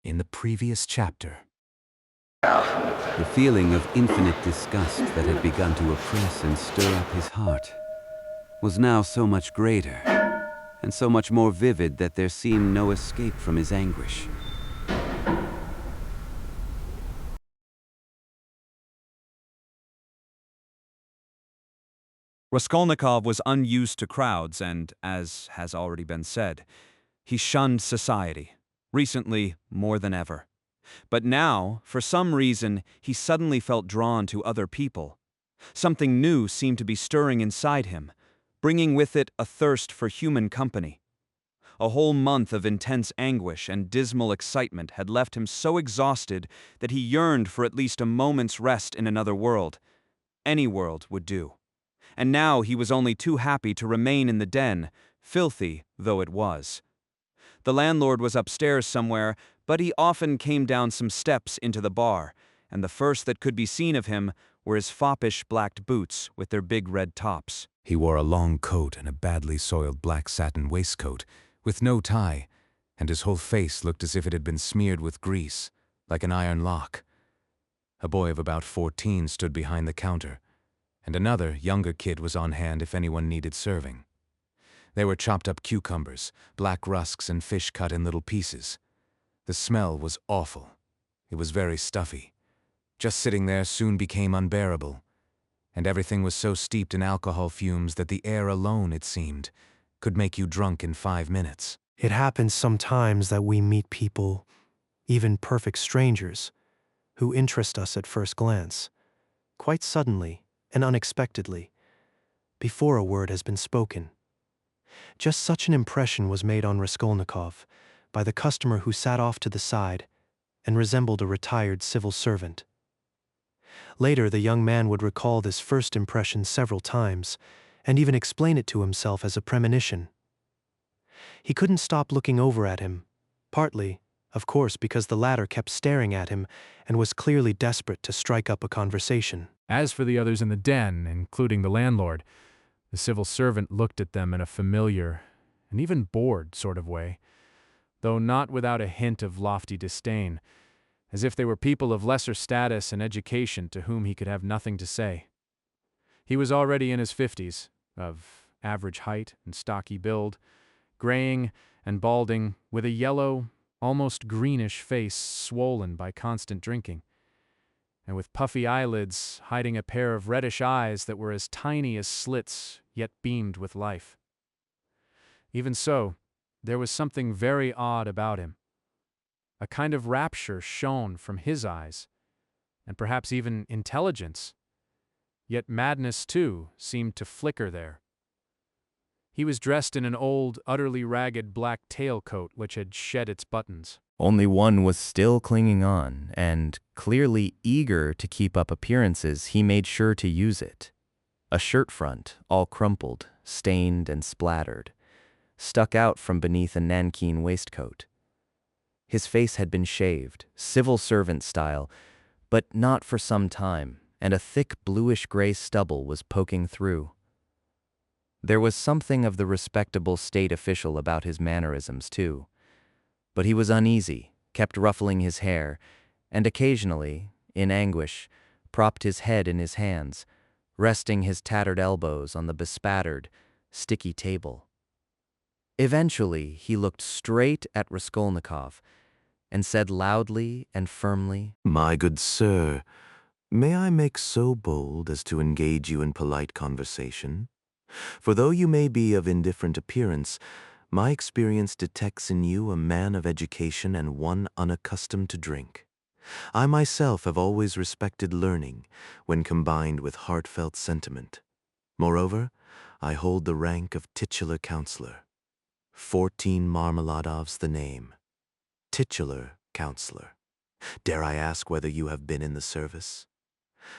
in the previous chapter. The feeling of infinite disgust that had begun to oppress and stir up his heart was now so much greater and so much more vivid that there seemed no escape from his anguish. Raskolnikov was unused to crowds and, as has already been said, he shunned society, recently more than ever. But now, for some reason, he suddenly felt drawn to other people. Something new seemed to be stirring inside him, bringing with it a thirst for human company. A whole month of intense anguish and dismal excitement had left him so exhausted that he yearned for at least a moment's rest in another world. Any world would do. And now he was only too happy to remain in the den, filthy though it was. The landlord was upstairs somewhere, but he often came down some steps into the bar, and the first that could be seen of him were his foppish blacked boots with their big red tops. He wore a long coat and a badly soiled black satin waistcoat, with no tie, and his whole face looked as if it had been smeared with grease, like an iron lock. A boy of about 14 stood behind the counter, and another, younger kid was on hand if anyone needed serving. There were chopped up cucumbers, black rusks, and fish cut in little pieces. The smell was awful. It was very stuffy. Just sitting there soon became unbearable, and everything was so steeped in alcohol fumes that the air alone, it seemed, could make you drunk in 5 minutes. It happens sometimes that we meet people, even perfect strangers, who interest us at first glance, quite suddenly and unexpectedly, before a word has been spoken. Just such an impression was made on Raskolnikov by the customer who sat off to the side and resembled a retired civil servant. Later, the young man would recall this first impression several times and even explain it to himself as a premonition. He couldn't stop looking over at him, partly, of course, because the latter kept staring at him and was clearly desperate to strike up a conversation. As for the others in the den, including the landlord, the civil servant looked at them in a familiar and even bored sort of way, though not without a hint of lofty disdain, as if they were people of lesser status and education to whom he could have nothing to say. He was already in his 50s, of average height and stocky build, graying and balding, with a yellow, almost greenish face swollen by constant drinking, and with puffy eyelids hiding a pair of reddish eyes that were as tiny as slits, yet beamed with life. Even so, there was something very odd about him. A kind of rapture shone from his eyes, and perhaps even intelligence. Yet madness, too, seemed to flicker there. He was dressed in an old, utterly ragged black tailcoat which had shed its buttons. Only one was still clinging on, and, clearly eager to keep up appearances, he made sure to use it. A shirt front, all crumpled, stained and splattered, stuck out from beneath a nankeen waistcoat. His face had been shaved, civil servant style, but not for some time, and a thick bluish-gray stubble was poking through. There was something of the respectable state official about his mannerisms, too. But he was uneasy, kept ruffling his hair, and occasionally, in anguish, propped his head in his hands, resting his tattered elbows on the bespattered, sticky table. Eventually, he looked straight at Raskolnikov and said loudly and firmly, "My good sir, may I make so bold as to engage you in polite conversation? For though you may be of indifferent appearance, my experience detects in you a man of education and one unaccustomed to drink. I myself have always respected learning when combined with heartfelt sentiment. Moreover, I hold the rank of titular counselor. 14 Marmeladov's the name. Titular counselor. Dare I ask whether you have been in the service?"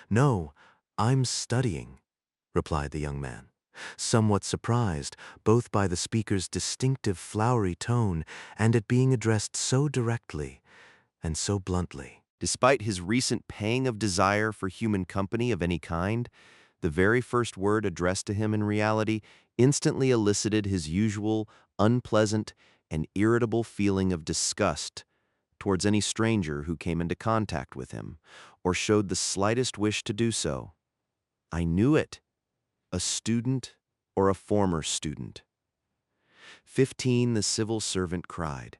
"No, I'm studying," replied the young man, somewhat surprised both by the speaker's distinctive flowery tone and it being addressed so directly and so bluntly. Despite his recent pang of desire for human company of any kind, the very first word addressed to him in reality instantly elicited his usual unpleasant and irritable feeling of disgust towards any stranger who came into contact with him, or showed the slightest wish to do so. I knew it. A student or a former student. 15, the civil servant cried.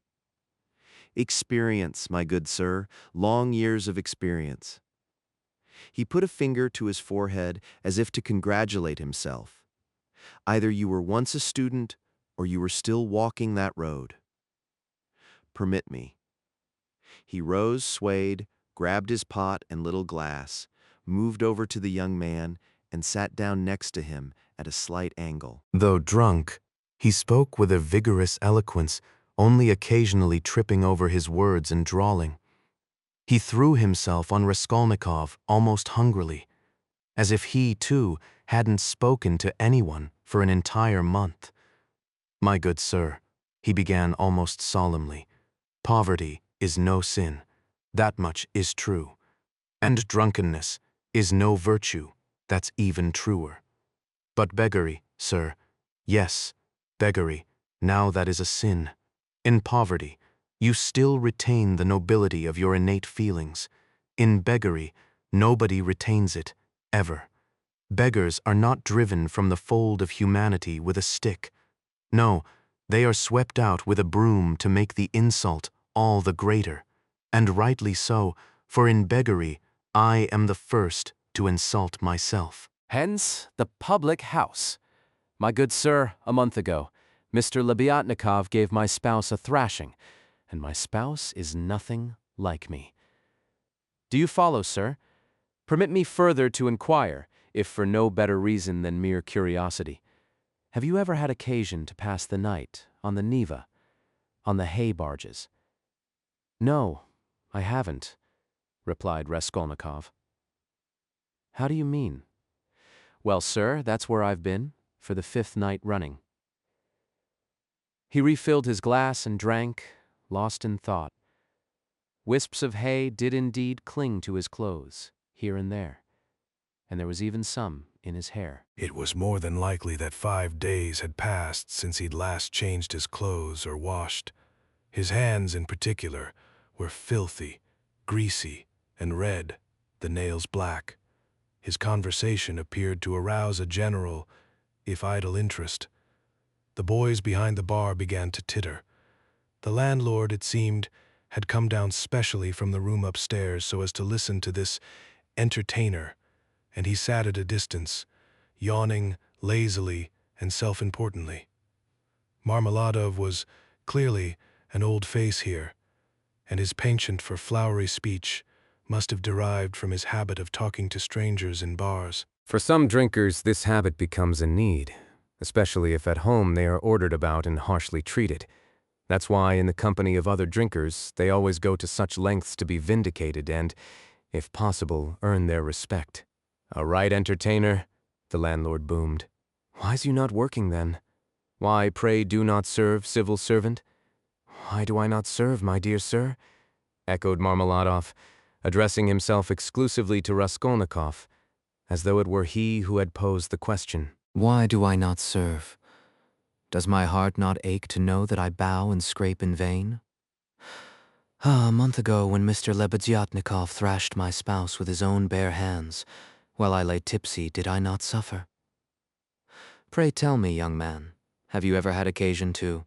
Experience, my good sir, long years of experience. He put a finger to his forehead as if to congratulate himself. Either you were once a student, or you were still walking that road. Permit me. He rose, swayed, grabbed his pot and little glass, moved over to the young man, and sat down next to him at a slight angle. Though drunk, he spoke with a vigorous eloquence, only occasionally tripping over his words and drawling. He threw himself on Raskolnikov almost hungrily, as if he, too, hadn't spoken to anyone for an entire month. My good sir, he began almost solemnly, poverty is no sin, that much is true. And drunkenness is no virtue, that's even truer. But beggary, sir, yes, beggary, now that is a sin. In poverty, you still retain the nobility of your innate feelings. In beggary, nobody retains it, ever. Beggars are not driven from the fold of humanity with a stick. No, they are swept out with a broom to make the insult all the greater. And rightly so, for in beggary I am the first to insult myself. Hence the public house. My good sir, a month ago, Mr. Lebeatnikov gave my spouse a thrashing, and my spouse is nothing like me. Do you follow, sir? Permit me further to inquire, if for no better reason than mere curiosity. Have you ever had occasion to pass the night on the Neva, on the hay barges? No, I haven't, replied Raskolnikov. How do you mean? Well, sir, that's where I've been, for the 5th night running. He refilled his glass and drank, lost in thought. Wisps of hay did indeed cling to his clothes, here and there, and there was even some in his hair. It was more than likely that 5 days had passed since he'd last changed his clothes or washed. His hands, in particular, were filthy, greasy, and red, the nails black. His conversation appeared to arouse a general, if idle interest. The boys behind the bar began to titter. The landlord, it seemed, had come down specially from the room upstairs so as to listen to this entertainer, and he sat at a distance, yawning lazily and self-importantly. Marmeladov was clearly an old face here, and his penchant for flowery speech must have derived from his habit of talking to strangers in bars. For some drinkers, this habit becomes a need, especially if at home they are ordered about and harshly treated. That's why, in the company of other drinkers, they always go to such lengths to be vindicated and, if possible, earn their respect. A right entertainer? The landlord boomed. Why's you not working then? Why, pray do not serve, civil servant? Why do I not serve, my dear sir? Echoed Marmeladov, addressing himself exclusively to Raskolnikov, as though it were he who had posed the question. Why do I not serve? Does my heart not ache to know that I bow and scrape in vain? A month ago, when Mr. Lebeziatnikov thrashed my spouse with his own bare hands, while I lay tipsy, did I not suffer? Pray tell me, young man, have you ever had occasion to,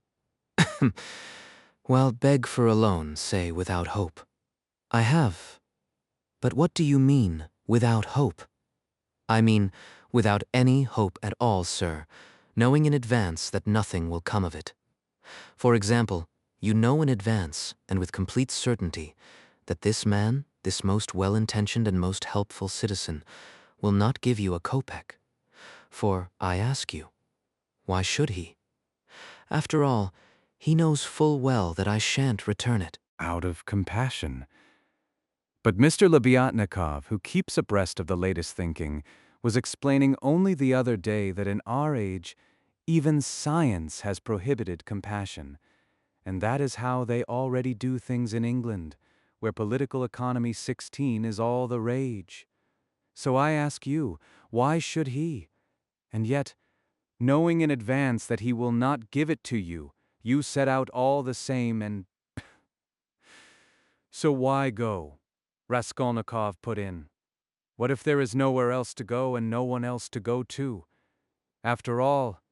well, beg for a loan, say, without hope? I have. But what do you mean, without hope? I mean, without any hope at all, sir, knowing in advance that nothing will come of it. For example, you know in advance, and with complete certainty, that this man, this most well-intentioned and most helpful citizen, will not give you a kopeck. For, I ask you, why should he? After all, he knows full well that I shan't return it. Out of compassion. But Mr. Lebeatnikov, who keeps abreast of the latest thinking, was explaining only the other day that in our age, even science has prohibited compassion, and that is how they already do things in England, where political economy 16 is all the rage. So I ask you, why should he? And yet, knowing in advance that he will not give it to you, you set out all the same and... So why go? Raskolnikov put in. What if there is nowhere else to go and no one else to go to? After all,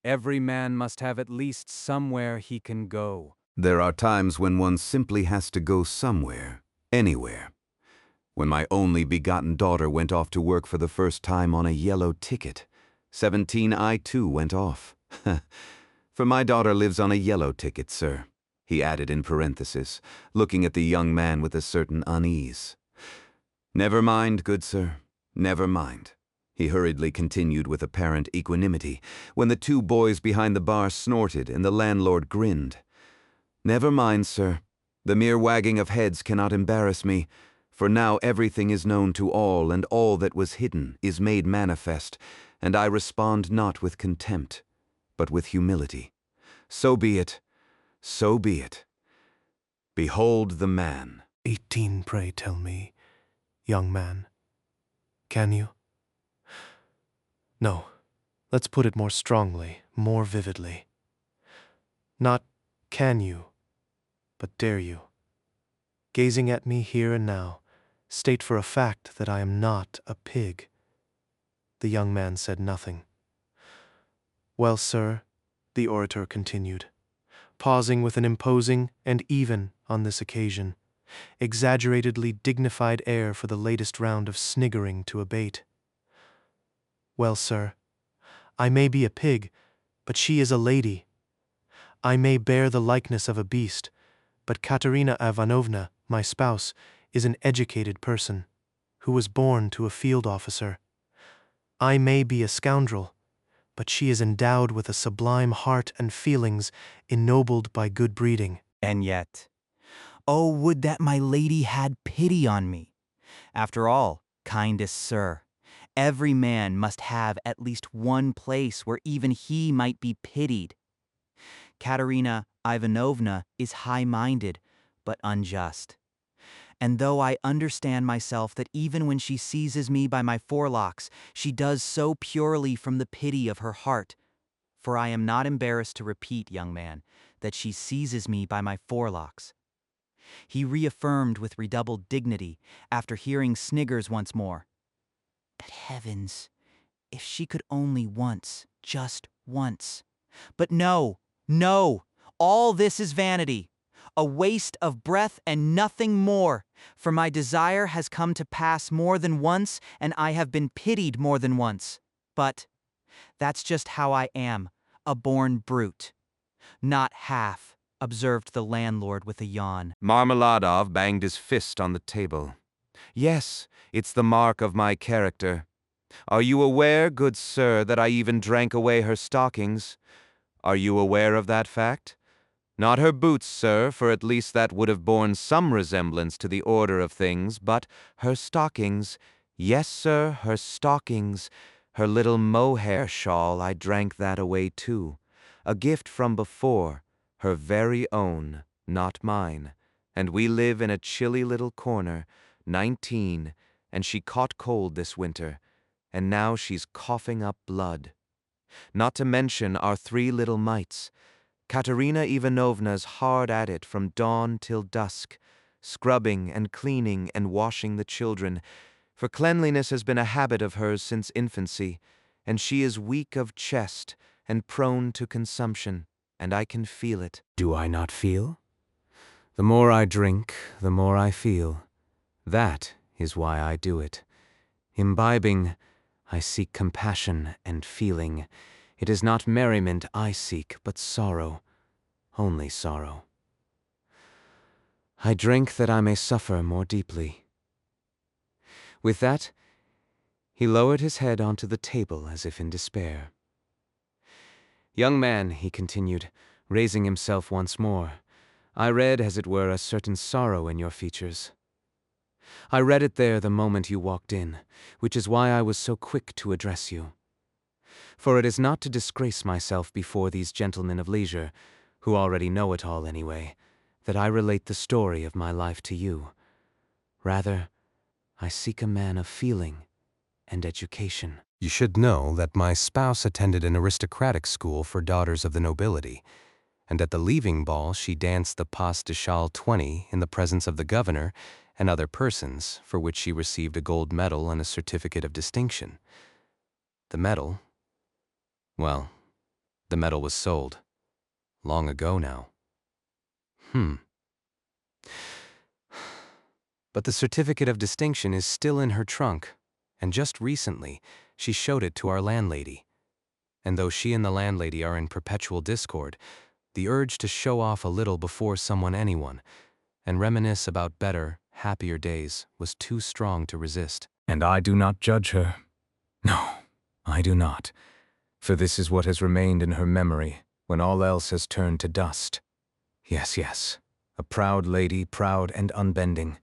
every man must have at least somewhere he can go. There are times when one simply has to go somewhere, anywhere. When my only begotten daughter went off to work for the first time on a yellow ticket, 17 I too went off. For my daughter lives on a yellow ticket, sir, he added in parenthesis, looking at the young man with a certain unease. Never mind, good sir, never mind, he hurriedly continued with apparent equanimity, when the two boys behind the bar snorted and the landlord grinned. Never mind, sir, the mere wagging of heads cannot embarrass me, for now everything is known to all, and all that was hidden is made manifest, and I respond not with contempt, but with humility. So be it, so be it. Behold the man. 18, pray tell me, young man. Can you? No, let's put it more strongly, more vividly. Not can you, but dare you. Gazing at me here and now, state for a fact that I am not a pig. The young man said nothing. Well, sir, the orator continued, pausing with an imposing and even, on this occasion, exaggeratedly dignified air for the latest round of sniggering to abate. Well, sir, I may be a pig, but she is a lady. I may bear the likeness of a beast, but Katerina Ivanovna, my spouse, is an educated person, who was born to a field officer. I may be a scoundrel, but she is endowed with a sublime heart and feelings ennobled by good breeding. And yet, oh, would that my lady had pity on me! After all, kindest sir, every man must have at least one place where even he might be pitied. Katerina Ivanovna is high-minded, but unjust. And though I understand myself that even when she seizes me by my forelocks, she does so purely from the pity of her heart, for I am not embarrassed to repeat, young man, that she seizes me by my forelocks. He reaffirmed with redoubled dignity, after hearing sniggers once more. But heavens, if she could only once, just once. But no, no, all this is vanity, a waste of breath and nothing more, for my desire has come to pass more than once, and I have been pitied more than once. But that's just how I am, a born brute. Not half, observed the landlord with a yawn. Marmeladov banged his fist on the table. Yes, it's the mark of my character. Are you aware, good sir, that I even drank away her stockings? Are you aware of that fact? Not her boots, sir, for at least that would have borne some resemblance to the order of things, but her stockings. Yes, sir, her stockings. Her little mohair shawl, I drank that away too. A gift from before, her very own, not mine. And we live in a chilly little corner, 19, and she caught cold this winter, and now she's coughing up blood. Not to mention our 3 little mites. Katerina Ivanovna's hard at it from dawn till dusk, scrubbing and cleaning and washing the children, for cleanliness has been a habit of hers since infancy, and she is weak of chest and prone to consumption, and I can feel it. Do I not feel? The more I drink, the more I feel. That is why I do it. Imbibing, I seek compassion and feeling. It is not merriment I seek, but sorrow, only sorrow. I drink that I may suffer more deeply. With that, he lowered his head onto the table as if in despair. Young man, he continued, raising himself once more, I read, as it were, a certain sorrow in your features. I read it there the moment you walked in, which is why I was so quick to address you. For it is not to disgrace myself before these gentlemen of leisure, who already know it all anyway, that I relate the story of my life to you. Rather, I seek a man of feeling and education. You should know that my spouse attended an aristocratic school for daughters of the nobility, and at the leaving ball she danced the Pas de Châle 20 in the presence of the governor and other persons, for which she received a gold medal and a certificate of distinction. The medal, well, the medal was sold. Long ago now. But the certificate of distinction is still in her trunk, and just recently she showed it to our landlady. And though she and the landlady are in perpetual discord, the urge to show off a little before anyone, and reminisce about better, happier days was too strong to resist. And I do not judge her. No, I do not. For this is what has remained in her memory when all else has turned to dust. Yes, a proud lady, proud and unbending.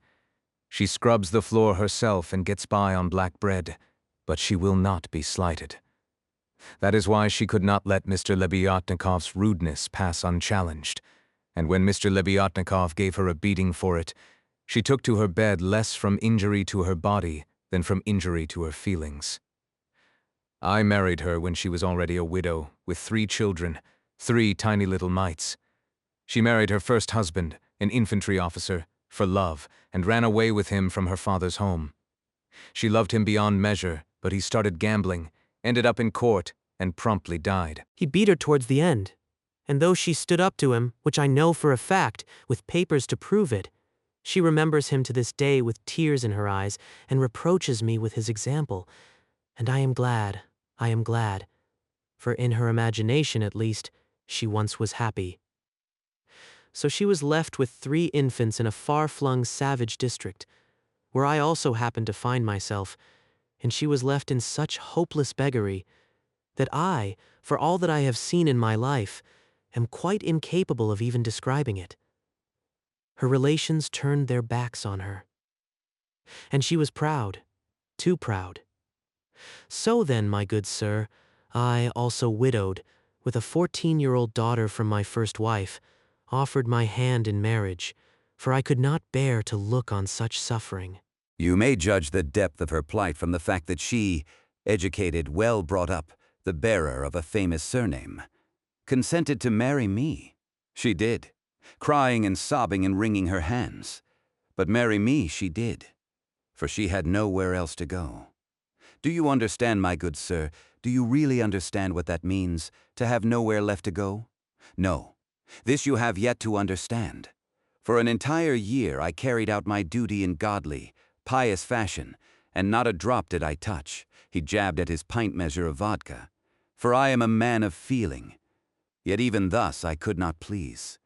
She scrubs the floor herself and gets by on black bread, but she will not be slighted. That is why she could not let Mr. Lebeziatnikov's rudeness pass unchallenged, and when Mr. Lebeziatnikov gave her a beating for it, she took to her bed less from injury to her body than from injury to her feelings. I married her when she was already a widow, with 3 children, 3 tiny little mites. She married her first husband, an infantry officer, for love, and ran away with him from her father's home. She loved him beyond measure, but he started gambling, ended up in court, and promptly died. He beat her towards the end, and though she stood up to him, which I know for a fact, with papers to prove it, she remembers him to this day with tears in her eyes and reproaches me with his example. And I am glad, for in her imagination at least, she once was happy. So she was left with 3 infants in a far-flung savage district, where I also happened to find myself, and she was left in such hopeless beggary that I, for all that I have seen in my life, am quite incapable of even describing it. Her relations turned their backs on her. And she was proud, too proud. So then, my good sir, I, also widowed, with a 14-year-old daughter from my first wife, offered my hand in marriage, for I could not bear to look on such suffering. You may judge the depth of her plight from the fact that she, educated, well brought up, the bearer of a famous surname, consented to marry me. She did, crying and sobbing and wringing her hands. But marry me she did, for she had nowhere else to go. Do you understand, my good sir? Do you really understand what that means, to have nowhere left to go? No, this you have yet to understand. For an entire year I carried out my duty in godly, pious fashion, and not a drop did I touch. He jabbed at his pint measure of vodka. For I am a man of feeling. Yet even thus I could not please.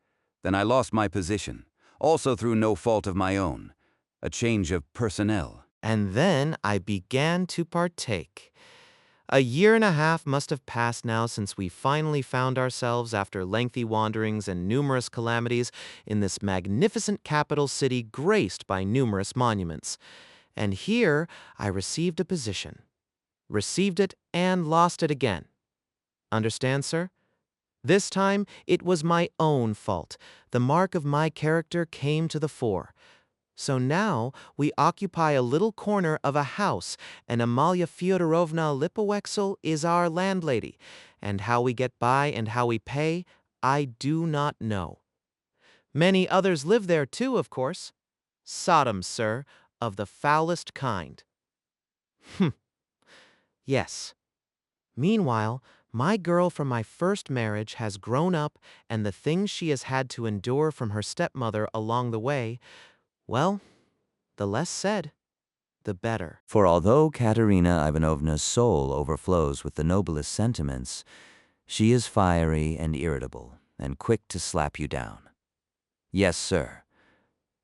Then I lost my position, also through no fault of my own, a change of personnel. And then I began to partake. A year and a half must have passed now since we finally found ourselves, after lengthy wanderings and numerous calamities, in this magnificent capital city graced by numerous monuments. And here I received a position. Received it and lost it again. Understand, sir? This time it was my own fault. The mark of my character came to the fore. So now we occupy a little corner of a house, and Amalia Fyodorovna Lipowexel is our landlady, and how we get by and how we pay, I do not know. Many others live there too, of course. Sodom, sir, of the foulest kind. Yes. Meanwhile, my girl from my first marriage has grown up, and the things she has had to endure from her stepmother along the way, well, the less said, the better. For although Katerina Ivanovna's soul overflows with the noblest sentiments, she is fiery and irritable, and quick to slap you down. Yes, sir.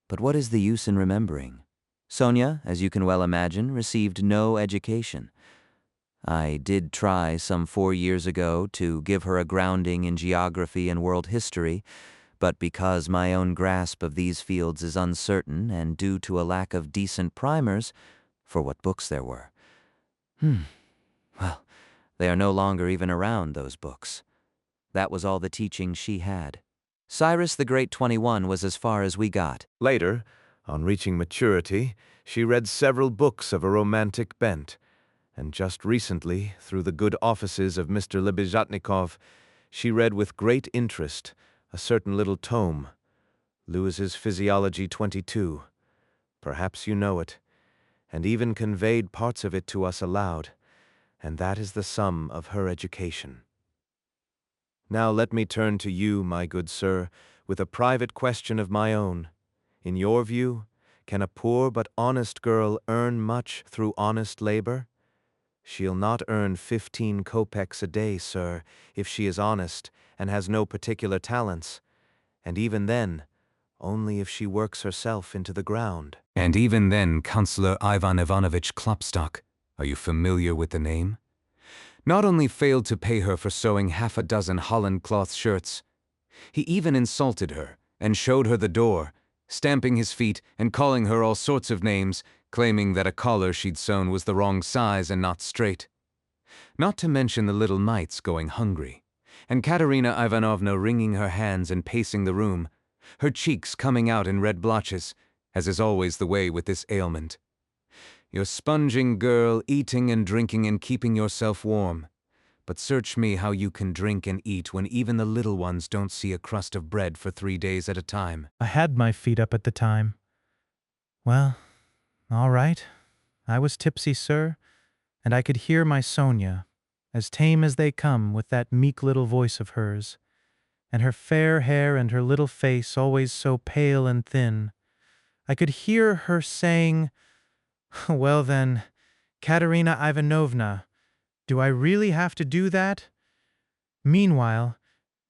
But what is the use in remembering? Sonia, as you can well imagine, received no education. I did try some 4 years ago to give her a grounding in geography and world history, but because my own grasp of these fields is uncertain and due to a lack of decent primers, for what books there were. Well, they are no longer even around, those books. That was all the teaching she had. Cyrus the Great 21 was as far as we got. Later, on reaching maturity, she read several books of a romantic bent, and just recently, through the good offices of Mr. Lebeziatnikov, she read with great interest a certain little tome, Lewis's Physiology 22. Perhaps you know it, and even conveyed parts of it to us aloud, and that is the sum of her education. Now let me turn to you, my good sir, with a private question of my own. In your view, can a poor but honest girl earn much through honest labor? She'll not earn 15 kopecks a day, sir, if she is honest and has no particular talents, and even then, only if she works herself into the ground. And even then, Councillor Ivan Ivanovich Klopstock, are you familiar with the name? Not only failed to pay her for sewing half a dozen Holland cloth shirts, he even insulted her and showed her the door, stamping his feet and calling her all sorts of names, claiming that a collar she'd sewn was the wrong size and not straight. Not to mention the little mites going hungry, and Katerina Ivanovna wringing her hands and pacing the room, her cheeks coming out in red blotches, as is always the way with this ailment. Your sponging girl, eating and drinking and keeping yourself warm. But search me how you can drink and eat when even the little ones don't see a crust of bread for 3 days at a time. I had my feet up at the time. Well, all right. I was tipsy, sir, and I could hear my Sonia, as tame as they come, with that meek little voice of hers, and her fair hair and her little face always so pale and thin. I could hear her saying, "Well then, Katerina Ivanovna, do I really have to do that?" Meanwhile,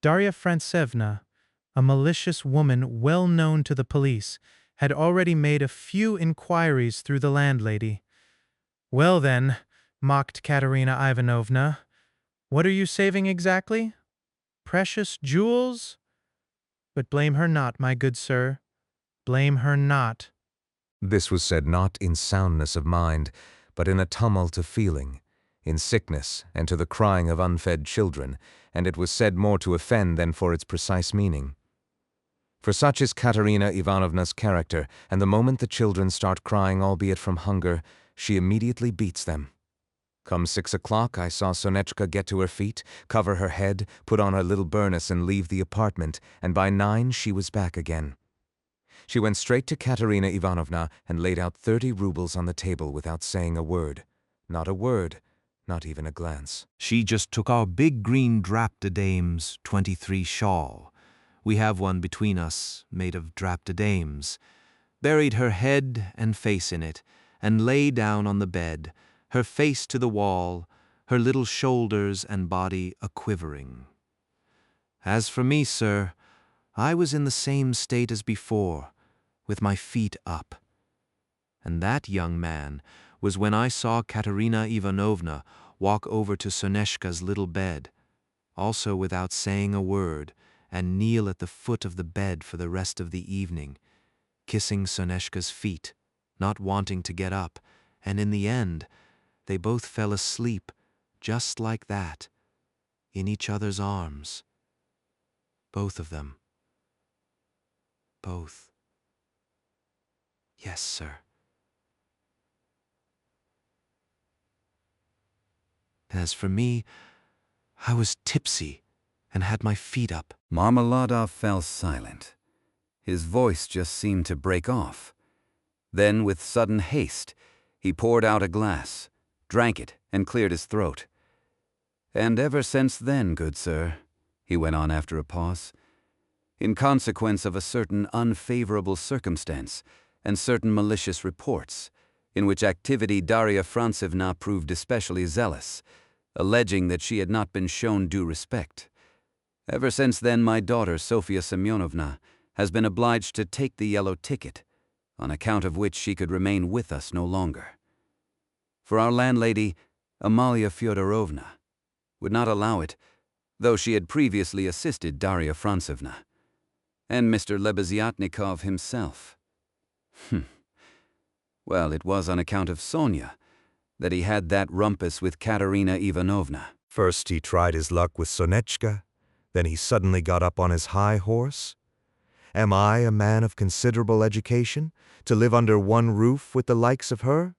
Darya Frantsevna, a malicious woman well known to the police, had already made a few inquiries through the landlady. "Well then," mocked Katerina Ivanovna, "what are you saving exactly? Precious jewels? But blame her not, my good sir. Blame her not." This was said not in soundness of mind, but in a tumult of feeling, in sickness and to the crying of unfed children, and it was said more to offend than for its precise meaning. For such is Katerina Ivanovna's character, and the moment the children start crying, albeit from hunger, she immediately beats them. Come 6 o'clock, I saw Sonechka get to her feet, cover her head, put on her little burnous and leave the apartment, and by 9 she was back again. She went straight to Katerina Ivanovna and laid out 30 rubles on the table without saying a word. Not a word, not even a glance. She just took our big green draptodame's 23 shawl. We have one between us, made of draptodames, buried her head and face in it, and lay down on the bed, her face to the wall, her little shoulders and body a-quivering. As for me, sir, I was in the same state as before, with my feet up. And that, young man, was when I saw Katerina Ivanovna walk over to Soneshka's little bed, also without saying a word, and kneel at the foot of the bed for the rest of the evening, kissing Soneshka's feet, not wanting to get up, and in the end, they both fell asleep, just like that, in each other's arms. Both of them. Both. Yes, sir. As for me, I was tipsy and had my feet up. Marmeladov fell silent. His voice just seemed to break off. Then, with sudden haste, he poured out a glass, drank it, and cleared his throat. "And ever since then, good sir," he went on after a pause, "in consequence of a certain unfavorable circumstance and certain malicious reports, in which activity Darya Frantsevna proved especially zealous, alleging that she had not been shown due respect. Ever since then, my daughter, Sofia Semyonovna, has been obliged to take the yellow ticket, on account of which she could remain with us no longer. For our landlady, Amalia Fyodorovna, would not allow it, though she had previously assisted Darya Frantsevna, and Mr. Lebeziatnikov himself. Well, it was on account of Sonia that he had that rumpus with Katerina Ivanovna. First he tried his luck with Sonechka, then he suddenly got up on his high horse. Am I a man of considerable education, to live under one roof with the likes of her?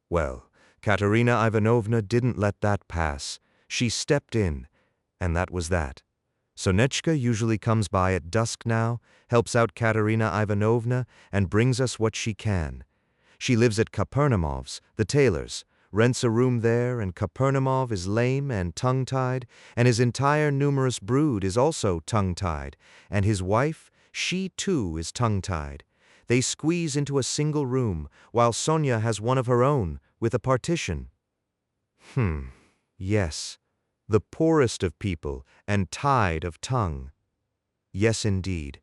Well, Katerina Ivanovna didn't let that pass. She stepped in, and that was that. Sonechka usually comes by at dusk now, helps out Katerina Ivanovna, and brings us what she can. She lives at Kapernaumov's, the tailor's, rents a room there, and Kapernaumov is lame and tongue-tied, and his entire numerous brood is also tongue-tied, and his wife, she too is tongue-tied. They squeeze into a single room, while Sonia has one of her own, with a partition. Yes, the poorest of people, and tied of tongue. Yes, indeed.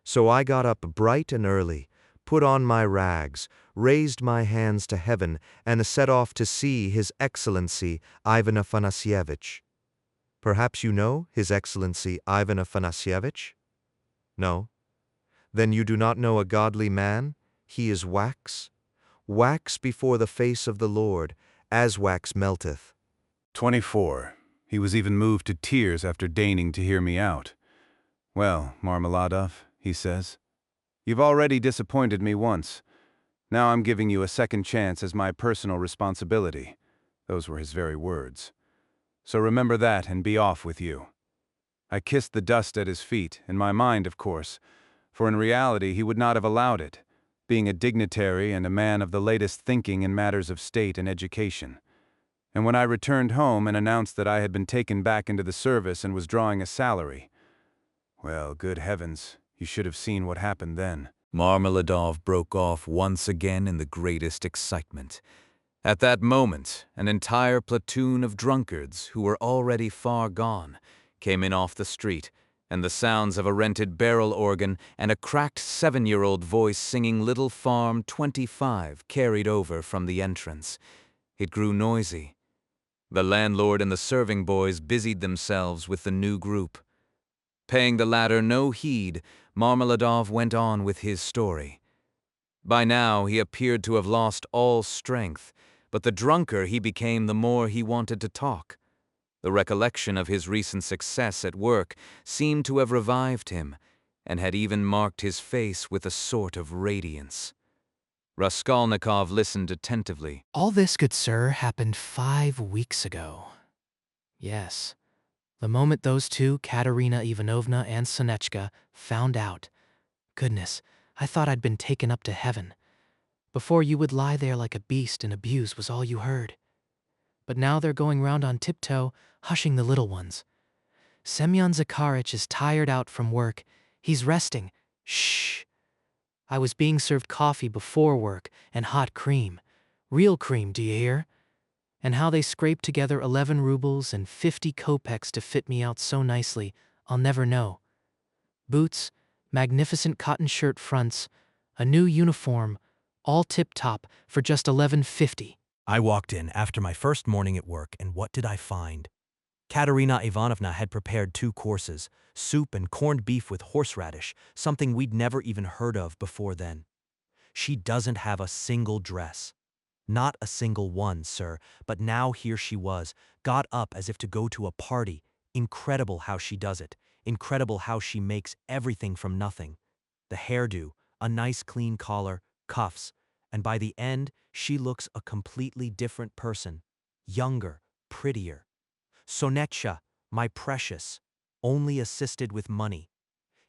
So I got up bright and early, put on my rags, raised my hands to heaven, and set off to see His Excellency Ivan Afanasyevitch. Perhaps you know His Excellency Ivan Afanasyevitch? No? Then you do not know a godly man? He is wax. Wax before the face of the Lord, as wax melteth. 24. He was even moved to tears after deigning to hear me out. Well, Marmeladov, he says, you've already disappointed me once. Now I'm giving you a second chance as my personal responsibility. Those were his very words. So remember that and be off with you. I kissed the dust at his feet, in my mind, of course, for in reality he would not have allowed it, being a dignitary and a man of the latest thinking in matters of state and education. And when I returned home and announced that I had been taken back into the service and was drawing a salary, well, good heavens, you should have seen what happened then. Marmeladov broke off once again in the greatest excitement. At that moment, an entire platoon of drunkards, who were already far gone, came in off the street, and the sounds of a rented barrel organ and a cracked 7-year-old voice singing Little Farm 25 carried over from the entrance. It grew noisy. The landlord and the serving boys busied themselves with the new group. Paying the latter no heed, Marmeladov went on with his story. By now he appeared to have lost all strength, but the drunker he became the more he wanted to talk. The recollection of his recent success at work seemed to have revived him, and had even marked his face with a sort of radiance. Raskolnikov listened attentively. All this, good sir, happened 5 weeks ago. Yes, the moment those two, Katerina Ivanovna and Sonechka, found out. Goodness, I thought I'd been taken up to heaven. Before, you would lie there like a beast and abuse was all you heard. But now they're going round on tiptoe, hushing the little ones. Semyon Zakharich is tired out from work. He's resting. Shh! I was being served coffee before work and hot cream. Real cream, do you hear? And how they scraped together 11 rubles and 50 kopecks to fit me out so nicely, I'll never know. Boots, magnificent cotton shirt fronts, a new uniform, all tip-top for just $11.50. I walked in after my first morning at work, and what did I find? Katerina Ivanovna had prepared 2 courses, soup and corned beef with horseradish, something we'd never even heard of before then. She doesn't have a single dress. Not a single one, sir, but now here she was, got up as if to go to a party. Incredible how she does it. Incredible how she makes everything from nothing. The hairdo, a nice clean collar, cuffs, and by the end, she looks a completely different person. Younger, prettier. Sonechka, my precious, only assisted with money.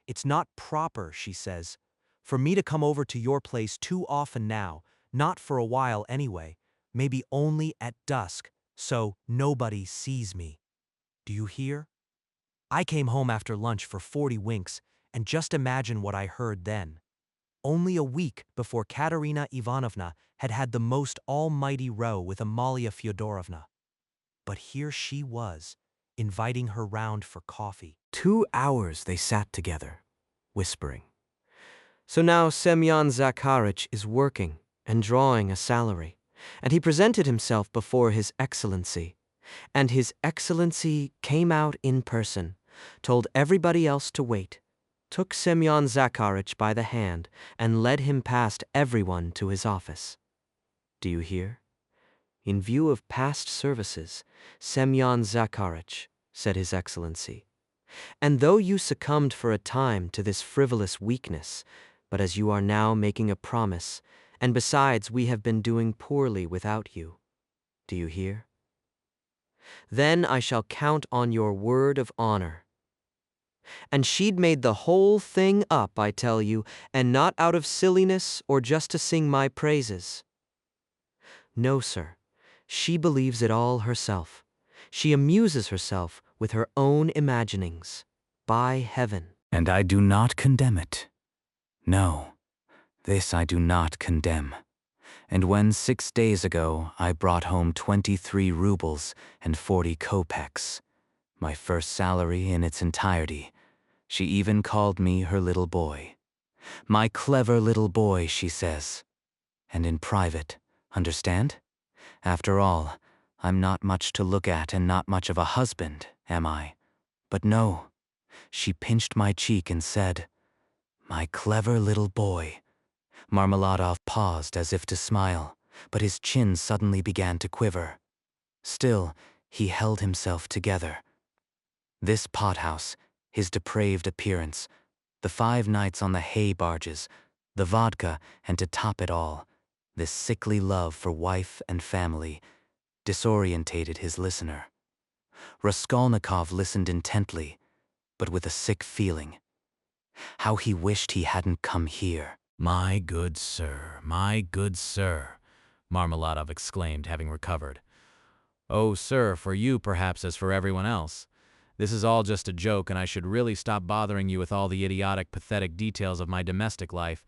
It's not proper, she says, for me to come over to your place too often now, not for a while anyway, maybe only at dusk, so nobody sees me. Do you hear? I came home after lunch for 40 winks, and just imagine what I heard then. Only a week before Katerina Ivanovna had had the most almighty row with Amalia Fyodorovna. But here she was, inviting her round for coffee. 2 hours they sat together, whispering. So now Semyon Zakharich is working and drawing a salary, and he presented himself before His Excellency. And His Excellency came out in person, told everybody else to wait, took Semyon Zakharich by the hand, and led him past everyone to his office. Do you hear? In view of past services, Semyon Zakharich, said His Excellency, and though you succumbed for a time to this frivolous weakness, but as you are now making a promise, and besides we have been doing poorly without you. Do you hear? Then I shall count on your word of honor. And she'd made the whole thing up, I tell you, and not out of silliness or just to sing my praises. No, sir. She believes it all herself. She amuses herself with her own imaginings. By heaven. And I do not condemn it. No, this I do not condemn. And when 6 days ago I brought home 23 rubles and 40 kopecks, my first salary in its entirety, she even called me her little boy. My clever little boy, she says. And in private, understand? After all, I'm not much to look at and not much of a husband, am I? But no, she pinched my cheek and said, "My clever little boy." Marmeladov paused as if to smile, but his chin suddenly began to quiver. Still, he held himself together. This pothouse, his depraved appearance, the 5 nights on the hay barges, the vodka, and to top it all, this sickly love for wife and family, disorientated his listener. Raskolnikov listened intently, but with a sick feeling. How he wished he hadn't come here. My good sir, Marmeladov exclaimed, having recovered. Oh, sir, for you perhaps as for everyone else. This is all just a joke, and I should really stop bothering you with all the idiotic, pathetic details of my domestic life,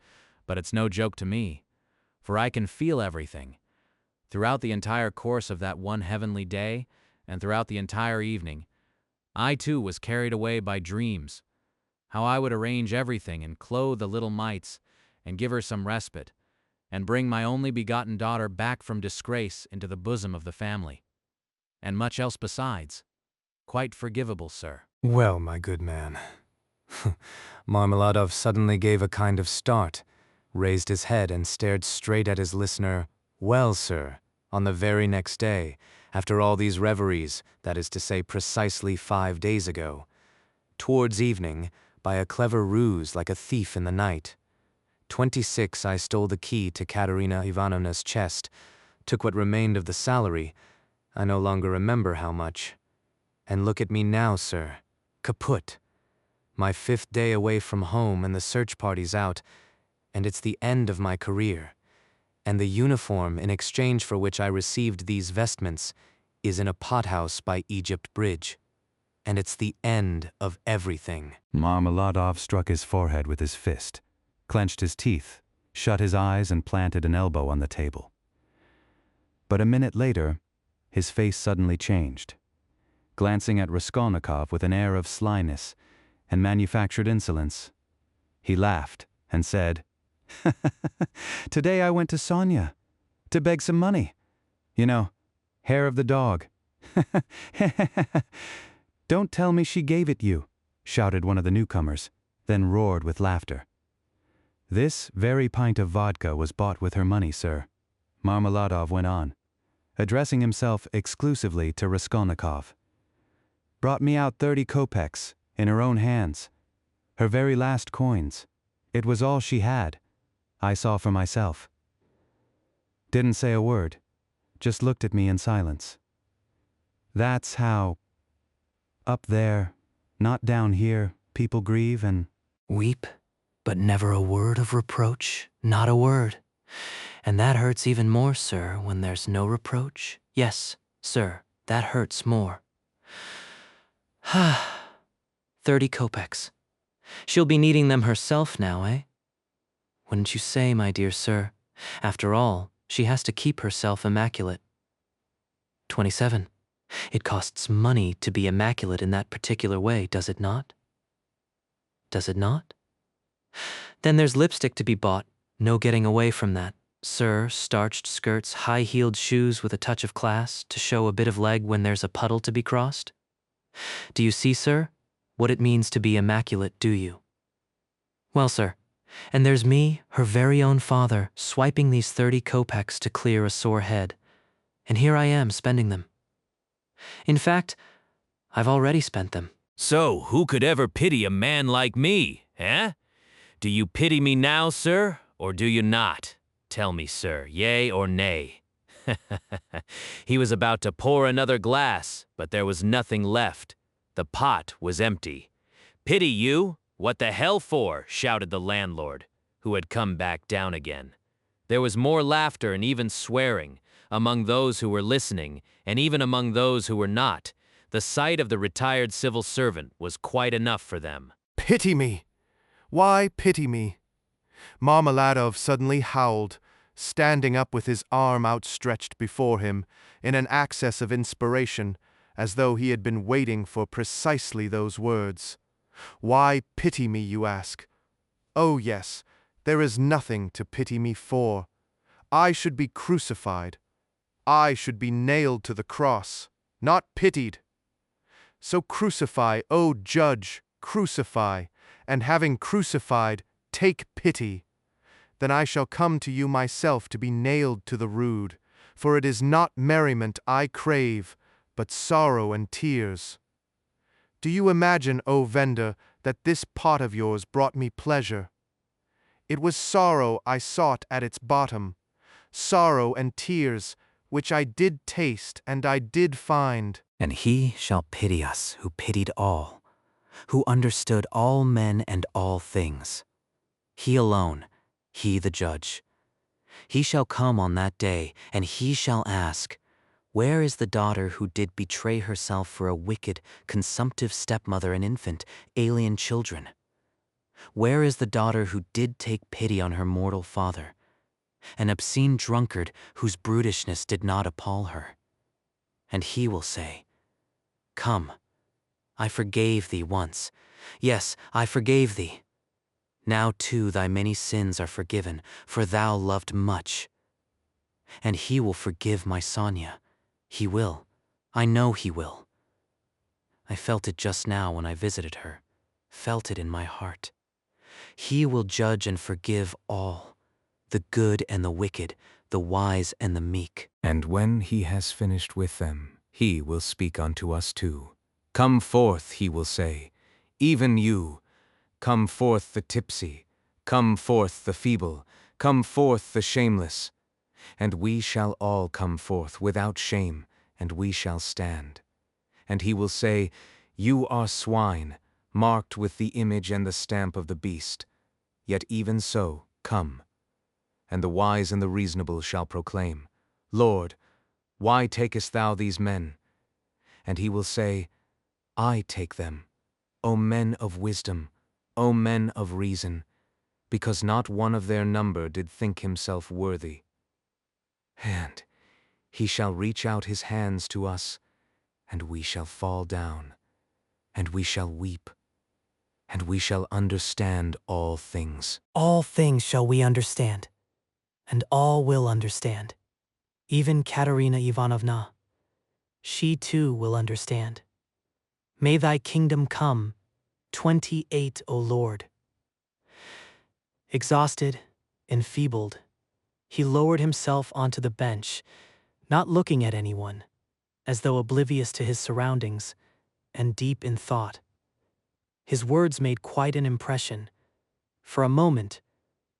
but it's no joke to me, for I can feel everything. Throughout the entire course of that one heavenly day, and throughout the entire evening, I too was carried away by dreams. How I would arrange everything and clothe the little mites, and give her some respite, and bring my only begotten daughter back from disgrace into the bosom of the family. And much else besides. Quite forgivable, sir. Well, my good man. Marmeladov suddenly gave a kind of start, raised his head and stared straight at his listener. Well, sir, on the very next day, after all these reveries, that is to say precisely 5 days ago, towards evening, by a clever ruse like a thief in the night, 26 I stole the key to Katerina Ivanovna's chest, took what remained of the salary, I no longer remember how much. And look at me now, sir, kaput. My 5th day away from home and the search party's out, and it's the end of my career. And the uniform in exchange for which I received these vestments is in a pothouse by Egypt Bridge. And it's the end of everything. Marmeladov struck his forehead with his fist, clenched his teeth, shut his eyes and planted an elbow on the table. But a minute later, his face suddenly changed. Glancing at Raskolnikov with an air of slyness and manufactured insolence, he laughed and said, "Today I went to Sonia to beg some money. You know, hair of the dog." "Don't tell me she gave it you," shouted one of the newcomers, then roared with laughter. "This very pint of vodka was bought with her money, sir," Marmeladov went on, addressing himself exclusively to Raskolnikov. "Brought me out 30 kopecks, in her own hands. Her very last coins. It was all she had. I saw for myself. Didn't say a word, just looked at me in silence. That's how, up there, not down here, people grieve and Weep, but never a word of reproach, not a word. And that hurts even more, sir, when there's no reproach. Yes, sir, that hurts more. 30 kopecks. She'll be needing them herself now, eh? Wouldn't you say, my dear sir? After all, she has to keep herself immaculate. 27. It costs money to be immaculate in that particular way, does it not? Does it not? Then there's lipstick to be bought, no getting away from that. Sir, starched skirts, high-heeled shoes with a touch of class, to show a bit of leg when there's a puddle to be crossed. Do you see, sir, what it means to be immaculate, do you? Well, sir, and there's me, her very own father, swiping these 30 kopecks to clear a sore head, and here I am spending them. In fact, I've already spent them. So, who could ever pity a man like me, eh? Do you pity me now, sir, or do you not? Tell me, sir, yea or nay. He was about to pour another glass, but there was nothing left. The pot was empty. Pity you? What the hell for? Shouted the landlord, who had come back down again. There was more laughter and even swearing among those who were listening, and even among those who were not. The sight of the retired civil servant was quite enough for them. Pity me! Why pity me? Marmeladov suddenly howled, standing up with his arm outstretched before him, in an access of inspiration, as though he had been waiting for precisely those words. Why pity me, you ask? Oh yes, there is nothing to pity me for. I should be crucified. I should be nailed to the cross, not pitied. So crucify, O judge, crucify, and having crucified, take pity. Then I shall come to you myself to be nailed to the rood, for it is not merriment I crave, but sorrow and tears. Do you imagine, O vendor, that this pot of yours brought me pleasure? It was sorrow I sought at its bottom, sorrow and tears, which I did taste and I did find. And he shall pity us who pitied all, who understood all men and all things. He alone, he the judge. He shall come on that day, and he shall ask, where is the daughter who did betray herself for a wicked, consumptive stepmother and infant, alien children? Where is the daughter who did take pity on her mortal father, an obscene drunkard whose brutishness did not appall her? And he will say, come, I forgave thee once. Yes, I forgave thee. Now too thy many sins are forgiven, for thou loved much. And he will forgive my Sonia. He will. I know he will. I felt it just now when I visited her, felt it in my heart. He will judge and forgive all, the good and the wicked, the wise and the meek. And when he has finished with them, he will speak unto us too. Come forth, he will say, even you. Come forth the tipsy, come forth the feeble, come forth the shameless. And we shall all come forth without shame, and we shall stand. And he will say, you are swine, marked with the image and the stamp of the beast. Yet even so, come. And the wise and the reasonable shall proclaim, Lord, why takest thou these men? And he will say, I take them, O men of wisdom, O men of reason, because not one of their number did think himself worthy. And he shall reach out his hands to us, and we shall fall down, and we shall weep, and we shall understand all things. All things shall we understand, and all will understand. Even Katerina Ivanovna. She too will understand. May thy kingdom come, 28, O Lord. Exhausted, enfeebled, he lowered himself onto the bench, not looking at anyone, as though oblivious to his surroundings, and deep in thought. His words made quite an impression. For a moment,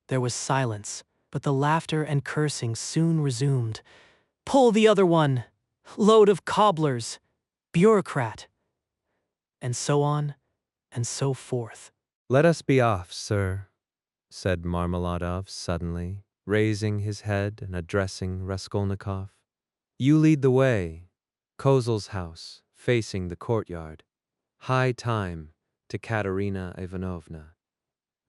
there was silence, but the laughter and cursing soon resumed. Pull the other one! Load of cobblers! Bureaucrat! And so on, and so forth. Let us be off, sir, said Marmeladov suddenly, raising his head and addressing Raskolnikov. You lead the way. Kozel's house, facing the courtyard. High time to Katerina Ivanovna.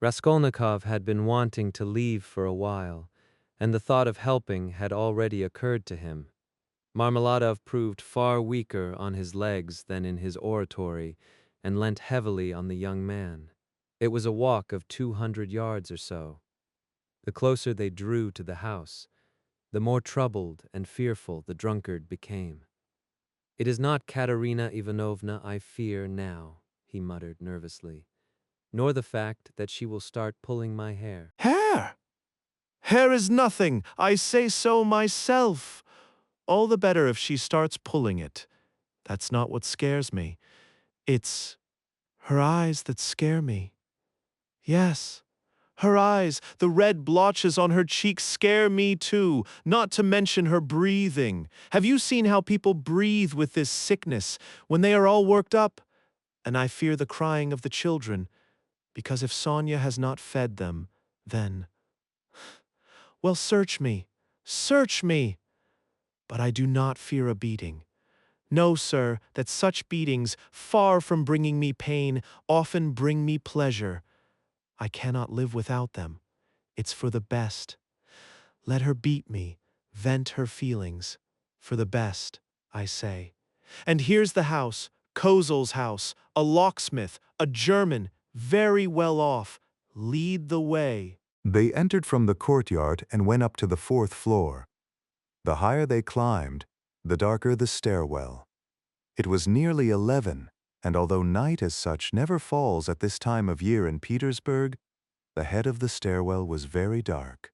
Raskolnikov had been wanting to leave for a while, and the thought of helping had already occurred to him. Marmeladov proved far weaker on his legs than in his oratory, and leant heavily on the young man. It was a walk of 200 yards or so. The closer they drew to the house, the more troubled and fearful the drunkard became. It is not Katerina Ivanovna I fear now, he muttered nervously, nor the fact that she will start pulling my hair. Hair! Hair is nothing, I say so myself. All the better if she starts pulling it. That's not what scares me. It's her eyes that scare me. Yes, her eyes, the red blotches on her cheeks scare me too, not to mention her breathing. Have you seen how people breathe with this sickness when they are all worked up? and I fear the crying of the children, because if Sonia has not fed them, then... Well, search me, search me! But I do not fear a beating. Know, sir, that such beatings, far from bringing me pain, often bring me pleasure. I cannot live without them. It's for the best. Let her beat me, vent her feelings. For the best, I say. And here's the house, Kozel's house, a locksmith, a German, very well off. Lead the way. They entered from the courtyard and went up to the 4th floor. The higher they climbed, the darker the stairwell. It was nearly 11, and although night as such never falls at this time of year in Petersburg, the head of the stairwell was very dark.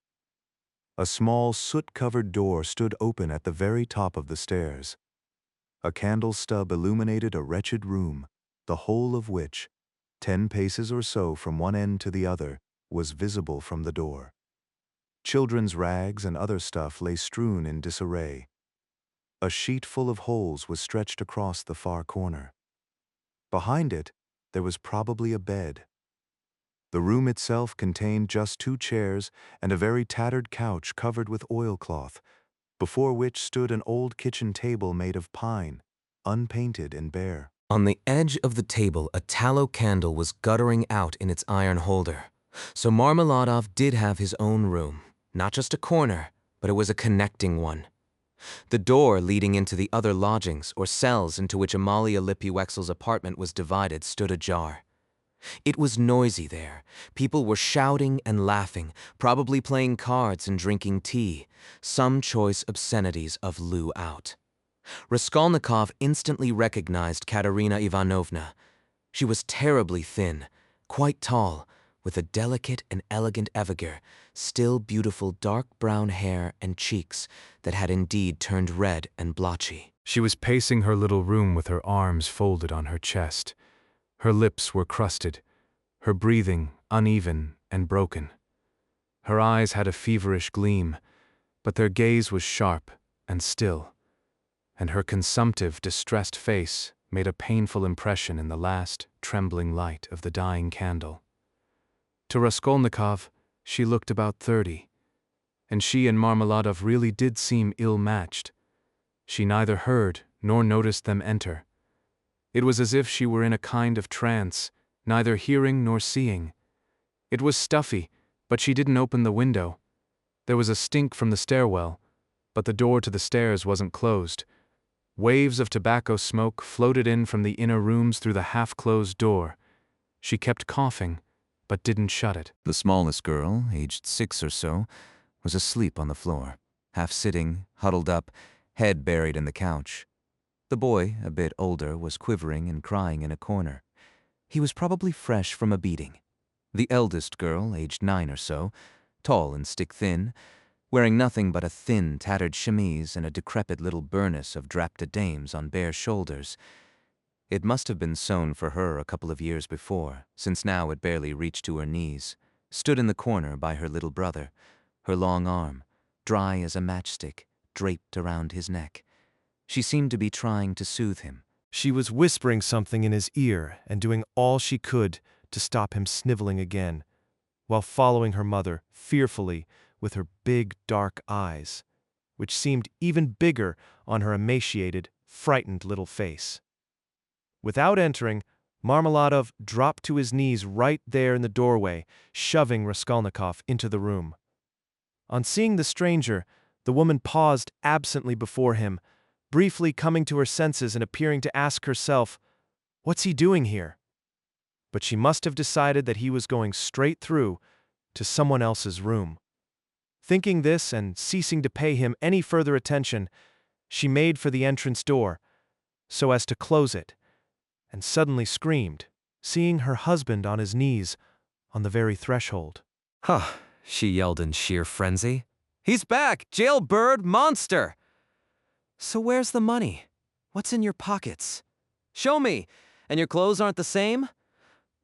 A small soot-covered door stood open at the very top of the stairs. A candle stub illuminated a wretched room, the whole of which, 10 paces or so from one end to the other, was visible from the door. Children's rags and other stuff lay strewn in disarray. A sheet full of holes was stretched across the far corner. Behind it, there was probably a bed. The room itself contained just 2 chairs and a very tattered couch covered with oilcloth, before which stood an old kitchen table made of pine, unpainted and bare. On the edge of the table, a tallow candle was guttering out in its iron holder. So Marmeladov did have his own room, not just a corner, but it was a connecting one. The door leading into the other lodgings or cells into which Amalia Lippy-Wexel's apartment was divided stood ajar. It was noisy there. People were shouting and laughing, probably playing cards and drinking tea, some choice obscenities of Lou out. Raskolnikov instantly recognized Katerina Ivanovna. She was terribly thin, quite tall, with a delicate and elegant evigere, still beautiful dark brown hair and cheeks that had indeed turned red and blotchy. She was pacing her little room with her arms folded on her chest. Her lips were crusted, her breathing uneven and broken. Her eyes had a feverish gleam, but their gaze was sharp and still, and her consumptive, distressed face made a painful impression in the last, trembling light of the dying candle. To Raskolnikov, she looked about 30, and she and Marmeladov really did seem ill-matched. She neither heard nor noticed them enter. It was as if she were in a kind of trance, neither hearing nor seeing. It was stuffy, but she didn't open the window. There was a stink from the stairwell, but the door to the stairs wasn't closed. Waves of tobacco smoke floated in from the inner rooms through the half-closed door. She kept coughing, but didn't shut it. The smallest girl, aged 6 or so, was asleep on the floor, half sitting, huddled up, head buried in the couch. The boy, a bit older, was quivering and crying in a corner. He was probably fresh from a beating. The eldest girl, aged 9 or so, tall and stick-thin, wearing nothing but a thin, tattered chemise and a decrepit little burnous of draped dames on bare shoulders. It must have been sewn for her a couple of years before, since now it barely reached to her knees, stood in the corner by her little brother, her long arm, dry as a matchstick, draped around his neck. She seemed to be trying to soothe him. She was whispering something in his ear and doing all she could to stop him sniveling again, while following her mother fearfully with her big dark eyes, which seemed even bigger on her emaciated, frightened little face. Without entering, Marmeladov dropped to his knees right there in the doorway, shoving Raskolnikov into the room. On seeing the stranger, the woman paused absently before him, briefly coming to her senses and appearing to ask herself, "What's he doing here?" But she must have decided that he was going straight through to someone else's room. Thinking this and ceasing to pay him any further attention, she made for the entrance door, so as to close it, and suddenly screamed, seeing her husband on his knees on the very threshold. Huh, she yelled in sheer frenzy. He's back, jailbird monster! So where's the money? What's in your pockets? Show me! And your clothes aren't the same?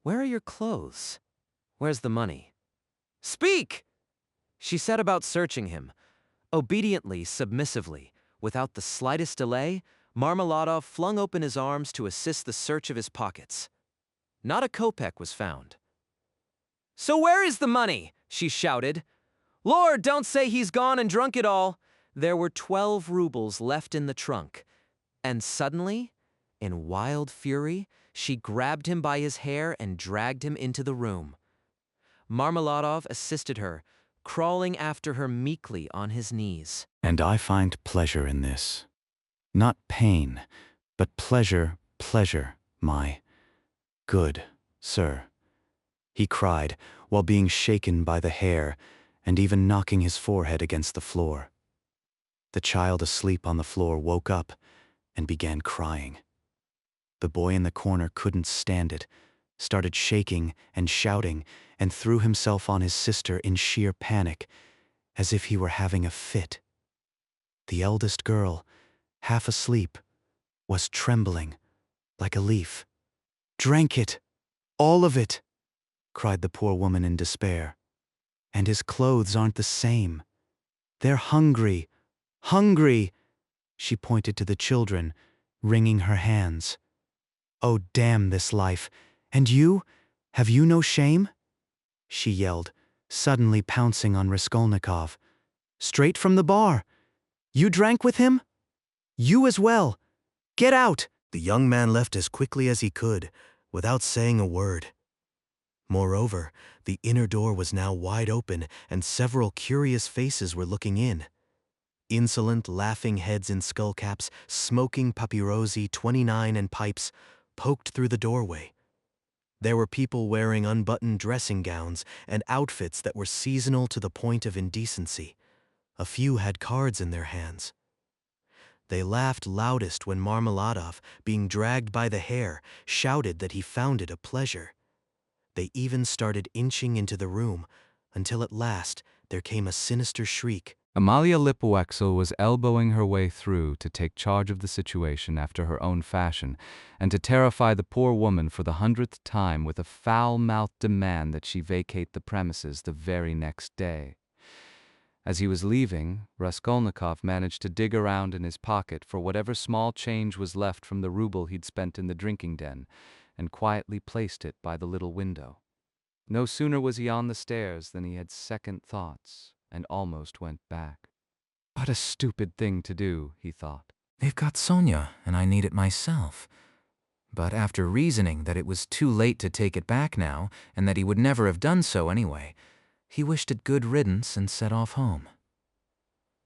Where are your clothes? Where's the money? Speak! She set about searching him. Obediently, submissively, without the slightest delay, Marmeladov flung open his arms to assist the search of his pockets. Not a kopeck was found. "So where is the money?" she shouted. "Lord, don't say he's gone and drunk it all." There were 12 rubles left in the trunk. And suddenly, in wild fury, she grabbed him by his hair and dragged him into the room. Marmeladov assisted her, crawling after her meekly on his knees. And I find pleasure in this. Not pain, but pleasure, my good sir, he cried, while being shaken by the hair and even knocking his forehead against the floor. The child asleep on the floor woke up and began crying. The boy in the corner couldn't stand it, started shaking and shouting, and threw himself on his sister in sheer panic, as if he were having a fit. The eldest girl, half asleep, was trembling like a leaf. "Drank it, all of it," cried the poor woman in despair. "And his clothes aren't the same. They're hungry, hungry." She pointed to the children, wringing her hands. "Oh, damn this life. And you? Have you no shame?" she yelled, suddenly pouncing on Raskolnikov. "Straight from the bar. You drank with him? You as well. Get out!" The young man left as quickly as he could, without saying a word. Moreover, the inner door was now wide open, and several curious faces were looking in. Insolent, laughing heads in skullcaps, smoking papyrosi, 29 and pipes, poked through the doorway. There were people wearing unbuttoned dressing gowns and outfits that were seasonal to the point of indecency. A few had cards in their hands. They laughed loudest when Marmeladov, being dragged by the hair, shouted that he found it a pleasure. They even started inching into the room, until at last there came a sinister shriek. Amalia Lipowexel was elbowing her way through to take charge of the situation after her own fashion, and to terrify the poor woman for the 100th time with a foul-mouthed demand that she vacate the premises the very next day. As he was leaving, Raskolnikov managed to dig around in his pocket for whatever small change was left from the ruble he'd spent in the drinking den, and quietly placed it by the little window. No sooner was he on the stairs than he had second thoughts, and almost went back. What a stupid thing to do, he thought. They've got Sonia, and I need it myself. But after reasoning that it was too late to take it back now, and that he would never have done so anyway, he wished it good riddance and set off home.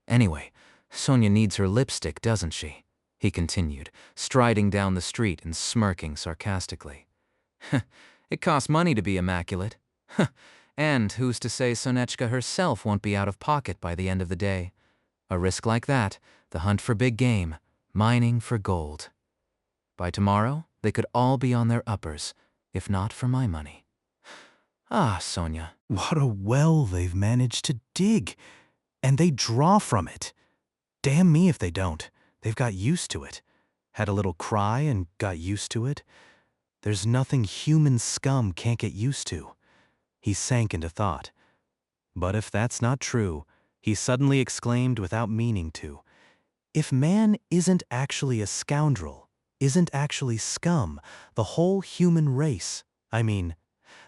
"Anyway, Sonia needs her lipstick, doesn't she?" he continued, striding down the street and smirking sarcastically. "It costs money to be immaculate. And who's to say Sonechka herself won't be out of pocket by the end of the day? A risk like that, the hunt for big game, mining for gold. By tomorrow, they could all be on their uppers, if not for my money. Ah, Sonia." What a well they've managed to dig! And they draw from it. Damn me if they don't. They've got used to it. Had a little cry and got used to it. There's nothing human scum can't get used to. He sank into thought. But if that's not true, he suddenly exclaimed without meaning to, if man isn't actually a scoundrel, isn't actually scum, the whole human race,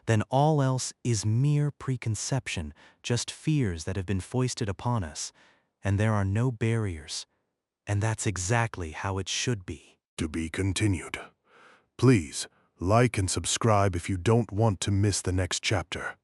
then all else is mere preconception, just fears that have been foisted upon us, and there are no barriers. And that's exactly how it should be. To be continued. Please, like and subscribe if you don't want to miss the next chapter.